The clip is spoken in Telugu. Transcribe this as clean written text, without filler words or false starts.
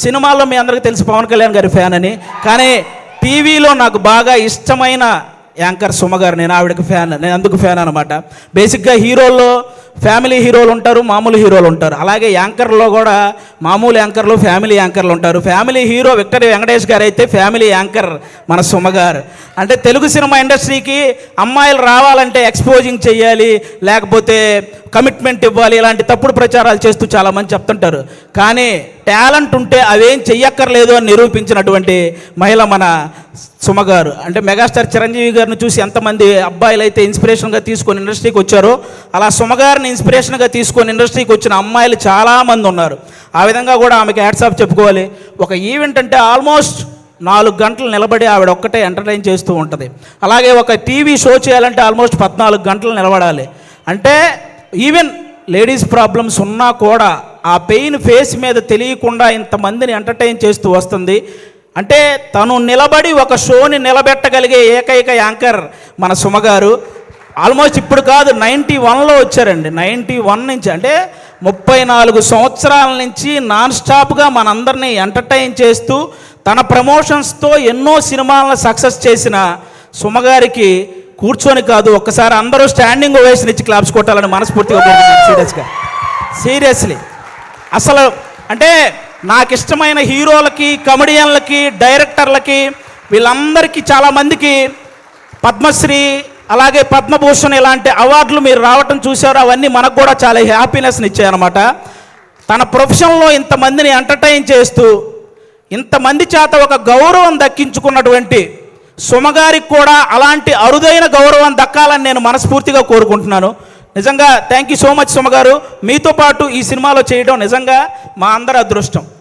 సినిమాల్లో మీ అందరికీ తెలుసు పవన్ కళ్యాణ్ గారి ఫ్యాన్ అని. కానీ టీవీలో నాకు బాగా ఇష్టమైన యాంకర్ సుమ గారు. నేను ఆవిడకి ఫ్యాన్. నేను అందుకు ఫ్యాన్ అనమాట. బేసిక్గా హీరోల్లో ఫ్యామిలీ హీరోలు ఉంటారు, మామూలు హీరోలు ఉంటారు. అలాగే యాంకర్లో కూడా మామూలు యాంకర్లు, ఫ్యామిలీ యాంకర్లు ఉంటారు. ఫ్యామిలీ హీరో విక్టరీ వెంకటేష్ గారు అయితే ఫ్యామిలీ యాంకర్ మన సుమ గారు. అంటే తెలుగు సినిమా ఇండస్ట్రీకి అమ్మాయిలు రావాలంటే ఎక్స్పోజింగ్ చేయాలి, లేకపోతే కమిట్మెంట్ ఇవ్వాలి, ఇలాంటి తప్పుడు ప్రచారాలు చేస్తూ చాలామంది చెప్తుంటారు. కానీ టాలెంట్ ఉంటే అవేం చెయ్యక్కర్లేదు అని నిరూపించినటువంటి మహిళ మన సుమ గారు. అంటే మెగాస్టార్ చిరంజీవి గారిని చూసి ఎంతమంది అబ్బాయిలు అయితే ఇన్స్పిరేషన్గా తీసుకొని ఇండస్ట్రీకి వచ్చారో, అలా సుమ గారిని ఇన్స్పిరేషన్గా తీసుకొని ఇండస్ట్రీకి వచ్చిన అమ్మాయిలు చాలామంది ఉన్నారు. ఆ విధంగా కూడా ఆమెకి హ్యాట్సాప్ చెప్పుకోవాలి. ఒక ఈవెంట్ అంటే ఆల్మోస్ట్ 4 గంటలు నిలబడి ఆవిడ ఒక్కటే ఎంటర్టైన్ చేస్తూ ఉంటుంది. అలాగే ఒక టీవీ షో చేయాలంటే ఆల్మోస్ట్ 14 గంటలు నిలబడాలి. అంటే ఈవెన్ లేడీస్ ప్రాబ్లమ్స్ ఉన్నా కూడా ఆ పెయిన్ ఫేస్ మీద తెలియకుండా ఇంతమందిని ఎంటర్టైన్ చేస్తూ వస్తుంది. అంటే తను నిలబడి ఒక షోని నిలబెట్టగలిగే ఏకైక యాంకర్ మన సుమ గారు. ఆల్మోస్ట్ ఇప్పుడు కాదు, 91లో వచ్చారండి. 91 నుంచి, అంటే 34 సంవత్సరాల నుంచి నాన్ స్టాప్గా మనందరినీ ఎంటర్టైన్ చేస్తూ తన ప్రమోషన్స్తో ఎన్నో సినిమాలను సక్సెస్ చేసిన సుమ గారికి కూర్చొని కాదు, ఒక్కసారి అందరూ స్టాండింగ్ ఓవేషన్ ఇచ్చి క్లాప్స్ కొట్టాలని మనస్ఫూర్తిగా కోరుకుంటున్నాను. సీరియస్లీ అసలు అంటే నాకు ఇష్టమైన హీరోలకి, కమెడియన్లకి, డైరెక్టర్లకి, వీళ్ళందరికీ చాలామందికి పద్మశ్రీ అలాగే పద్మభూషణ్ ఇలాంటి అవార్డులు మీరు రావటం చూసారు. అవన్నీ మనకు కూడా చాలా హ్యాపీనెస్ని ఇచ్చాయన్నమాట. తన ప్రొఫెషన్లో ఇంతమందిని ఎంటర్టైన్ చేస్తూ ఇంతమంది చేత ఒక గౌరవం దక్కించుకున్నటువంటి సుమగారికి కూడా అలాంటి అరుదైన గౌరవం దక్కాలని నేను మనస్ఫూర్తిగా కోరుకుంటున్నాను. నిజంగా thank you so much Suma గారు. మీతో పాటు ఈ సినిమాలో చేయడం నిజంగా మా అందరి అదృష్టం.